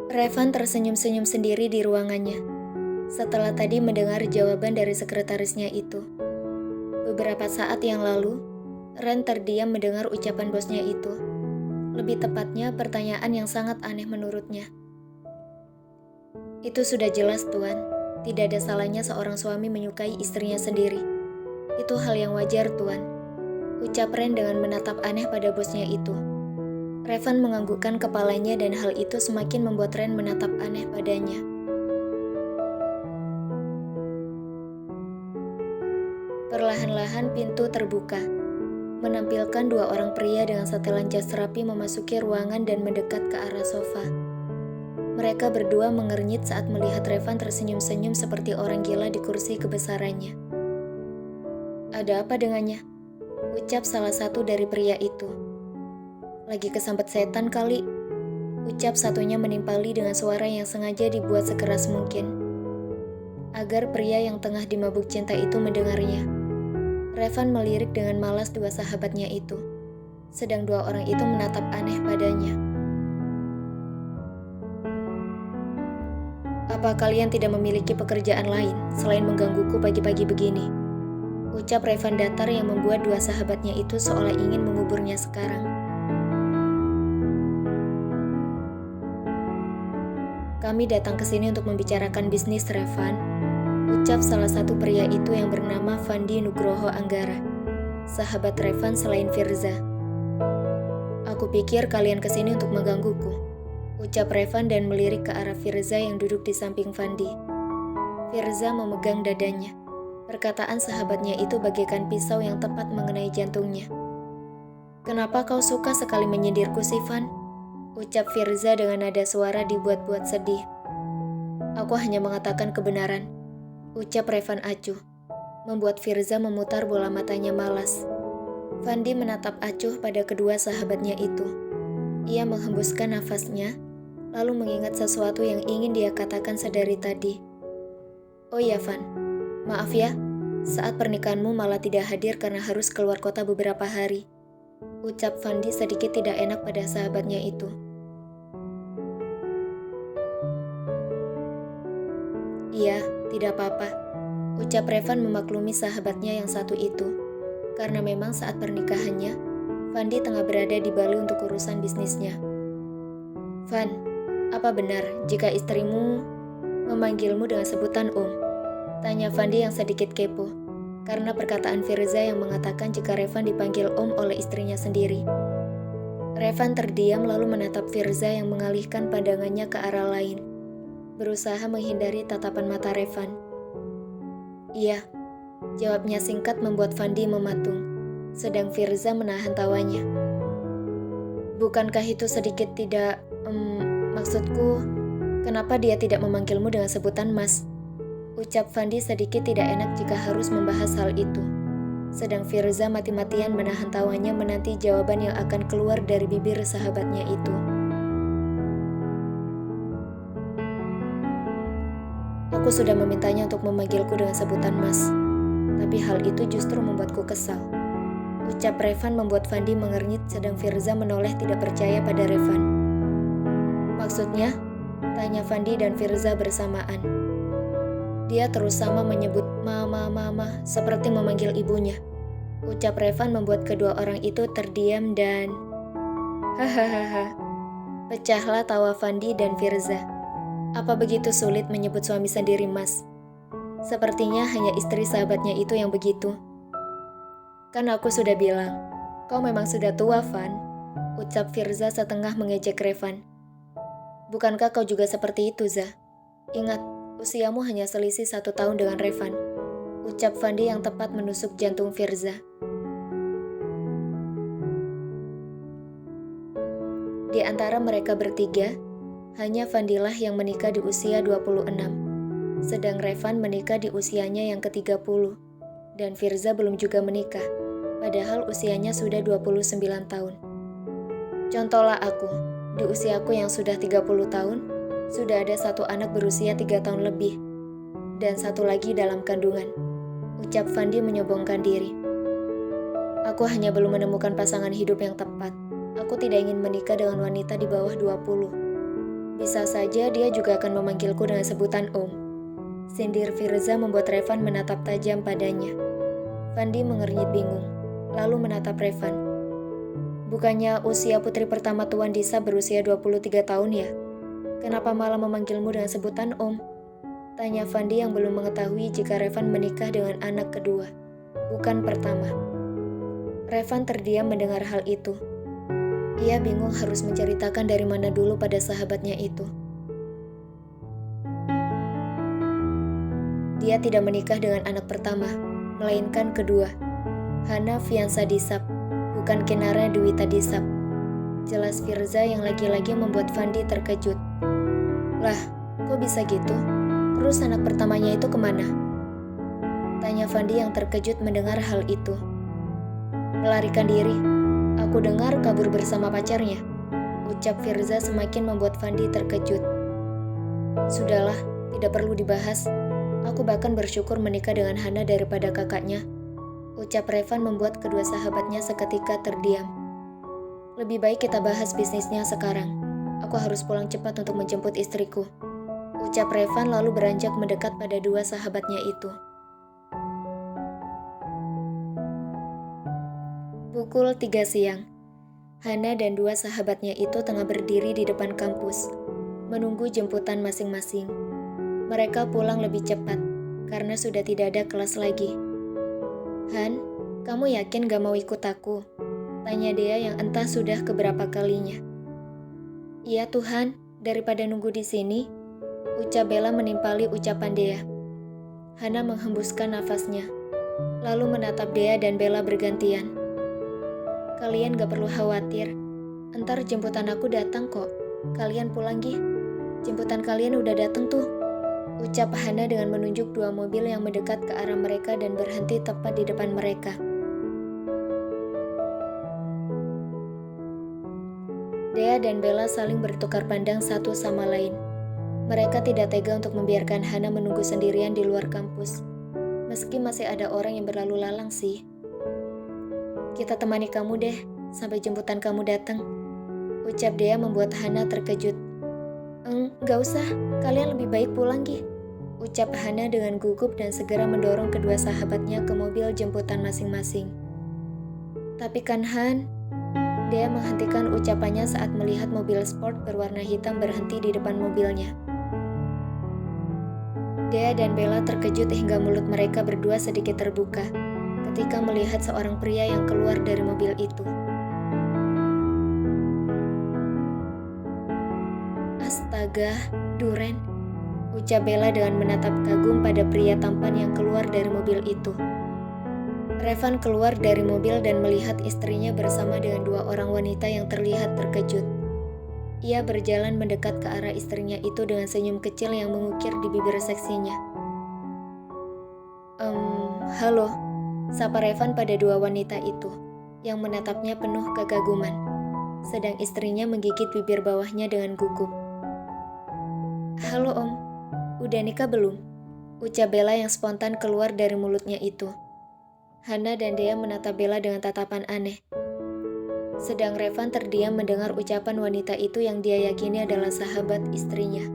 Revan tersenyum-senyum sendiri di ruangannya, setelah tadi mendengar jawaban dari sekretarisnya itu. Beberapa saat yang lalu, Ren terdiam mendengar ucapan bosnya itu. Lebih tepatnya, pertanyaan yang sangat aneh menurutnya. Itu sudah jelas, Tuan. Tidak ada salahnya seorang suami menyukai istrinya sendiri. Itu hal yang wajar, Tuan. Ucap Ren dengan menatap aneh pada bosnya itu. Revan menganggukkan kepalanya dan hal itu semakin membuat Ren menatap aneh padanya. Perlahan-lahan pintu terbuka, menampilkan dua orang pria dengan setelan jas rapi memasuki ruangan dan mendekat ke arah sofa. Mereka berdua mengernyit saat melihat Revan tersenyum-senyum seperti orang gila di kursi kebesarannya. "Ada apa dengannya?" ucap salah satu dari pria itu. "Lagi kesambet setan kali," ucap satunya menimpali dengan suara yang sengaja dibuat sekeras mungkin, agar pria yang tengah dimabuk cinta itu mendengarnya. Revan melirik dengan malas dua sahabatnya itu, sedang dua orang itu menatap aneh padanya. "Apa kalian tidak memiliki pekerjaan lain selain menggangguku pagi-pagi begini?" ucap Revan datar yang membuat dua sahabatnya itu seolah ingin menguburnya sekarang. "Kami datang ke sini untuk membicarakan bisnis, Revan," ucap salah satu pria itu yang bernama Fandi Nugroho Anggara, sahabat Revan selain Firza. "Aku pikir kalian kesini untuk menggangguku," ucap Revan dan melirik ke arah Firza yang duduk di samping Fandi. Firza memegang dadanya. Perkataan sahabatnya itu bagaikan pisau yang tepat mengenai jantungnya. "Kenapa kau suka sekali menyindirku, Van?" ucap Firza dengan nada suara dibuat-buat sedih. "Aku hanya mengatakan kebenaran," ucap Revan acuh, membuat Firza memutar bola matanya malas. Fandi menatap acuh pada kedua sahabatnya itu. Ia menghembuskan nafasnya, lalu mengingat sesuatu yang ingin dia katakan sedari tadi. "Oh ya, Van, maaf ya, saat pernikahanmu malah tidak hadir karena harus keluar kota beberapa hari," ucap Fandi sedikit tidak enak pada sahabatnya itu. "Iya, tidak apa-apa," ucap Revan memaklumi sahabatnya yang satu itu, karena memang saat pernikahannya, Fandi tengah berada di Bali untuk urusan bisnisnya. "Van, apa benar jika istrimu memanggilmu dengan sebutan Om?" tanya Fandi yang sedikit kepo, karena perkataan Firza yang mengatakan jika Revan dipanggil Om oleh istrinya sendiri. Revan terdiam lalu menatap Firza yang mengalihkan pandangannya ke arah lain, berusaha menghindari tatapan mata Revan. "Iya," jawabnya singkat membuat Fandi mematung, sedang Firza menahan tawanya. "Bukankah itu sedikit tidak, maksudku, kenapa dia tidak memanggilmu dengan sebutan Mas?" ucap Fandi sedikit tidak enak jika harus membahas hal itu, sedang Firza mati-matian menahan tawanya menanti jawaban yang akan keluar dari bibir sahabatnya itu. "Aku sudah memintanya untuk memanggilku dengan sebutan Mas, tapi hal itu justru membuatku kesal," ucap Revan membuat Fandi mengernyit sedang Firza menoleh tidak percaya pada Revan. "Maksudnya?" tanya Fandi dan Firza bersamaan. "Dia terus sama menyebut mama seperti memanggil ibunya," ucap Revan membuat kedua orang itu terdiam dan hahaha. Pecahlah tawa Fandi dan Firza. Apa begitu sulit menyebut suami sendiri Mas? Sepertinya hanya istri sahabatnya itu yang begitu. "Kan aku sudah bilang, kau memang sudah tua, Van," ucap Firza setengah mengejek Revan. "Bukankah kau juga seperti itu, Za? Ingat, usiamu hanya selisih 1 tahun dengan Revan," ucap Fandi yang tepat menusuk jantung Firza. Di antara mereka bertiga, hanya Fandilah yang menikah di usia 26, sedang Revan menikah di usianya yang ke-30, dan Firza belum juga menikah, padahal usianya sudah 29 tahun. Contohlah aku, di usiaku yang sudah 30 tahun, sudah ada satu anak berusia 3 tahun lebih, dan satu lagi dalam kandungan, ucap Fandi menyombongkan diri. "Aku hanya belum menemukan pasangan hidup yang tepat. Aku tidak ingin menikah dengan wanita di bawah 20. Bisa saja dia juga akan memanggilku dengan sebutan Om. Sindir Firza membuat Revan menatap tajam padanya. Fandi mengernyit bingung, lalu menatap Revan. Bukannya usia putri pertama Tuan Disa berusia 23 tahun ya? Kenapa malah memanggilmu dengan sebutan Om? Tanya Fandi yang belum mengetahui jika Revan menikah dengan anak kedua, bukan pertama. Revan terdiam mendengar hal itu. Ia bingung harus menceritakan dari mana dulu pada sahabatnya itu. Dia tidak menikah dengan anak pertama, melainkan kedua. Hana Fiansa Disap, bukan Kinara Dwita Disap. Jelas Firza yang lagi-lagi membuat Fandi terkejut. Lah, kok bisa gitu? Terus anak pertamanya itu kemana? Tanya Fandi yang terkejut mendengar hal itu. Melarikan diri. Aku dengar kabur bersama pacarnya. Ucap Firza semakin membuat Fandi terkejut. Sudahlah, tidak perlu dibahas. Aku bahkan bersyukur menikah dengan Hana daripada kakaknya. Ucap Revan membuat kedua sahabatnya seketika terdiam. Lebih baik kita bahas bisnisnya sekarang. Aku harus pulang cepat untuk menjemput istriku. Ucap Revan lalu beranjak mendekat pada dua sahabatnya itu. Pukul 3 siang. Hana dan dua sahabatnya itu tengah berdiri di depan kampus, menunggu jemputan masing-masing. Mereka pulang lebih cepat, karena sudah tidak ada kelas lagi. Han, kamu yakin gak mau ikut aku? Tanya Dea yang entah sudah keberapa kalinya. Iya Tuhan, daripada nunggu di sini, ucap Bella menimpali ucapan Dea. Hana menghembuskan nafasnya, lalu menatap Dea dan Bella bergantian. Kalian gak perlu khawatir, entar jemputan aku datang kok. Kalian pulang gih, jemputan kalian udah datang tuh. Ucap Hana dengan menunjuk dua mobil yang mendekat ke arah mereka dan berhenti tepat di depan mereka. Dea dan Bella saling bertukar pandang satu sama lain. Mereka tidak tega untuk membiarkan Hana menunggu sendirian di luar kampus. Meski masih ada orang yang berlalu lalang sih. Kita temani kamu deh, sampai jemputan kamu datang. Ucap Dea membuat Hana terkejut. Gak usah, kalian lebih baik pulang Gi. Ucap Hana dengan gugup dan segera mendorong kedua sahabatnya ke mobil jemputan masing-masing. Tapi kan Han, Dea menghentikan ucapannya saat melihat mobil sport berwarna hitam berhenti di depan mobilnya. Dea dan Bella terkejut hingga mulut mereka berdua sedikit terbuka ketika melihat seorang pria yang keluar dari mobil itu. Astaga, Duren, ucap Bella dengan menatap kagum pada pria tampan yang keluar dari mobil itu. Revan keluar dari mobil dan melihat istrinya bersama dengan dua orang wanita yang terlihat terkejut. Ia berjalan mendekat ke arah istrinya itu dengan senyum kecil yang mengukir di bibir seksinya. Halo, sapa Revan pada dua wanita itu, yang menatapnya penuh kekaguman, sedang istrinya menggigit bibir bawahnya dengan gugup. Halo Om, udah nikah belum? Ucap Bella yang spontan keluar dari mulutnya itu. Hana dan Dea menatap Bella dengan tatapan aneh. Sedang Revan terdiam mendengar ucapan wanita itu yang dia yakini adalah sahabat istrinya.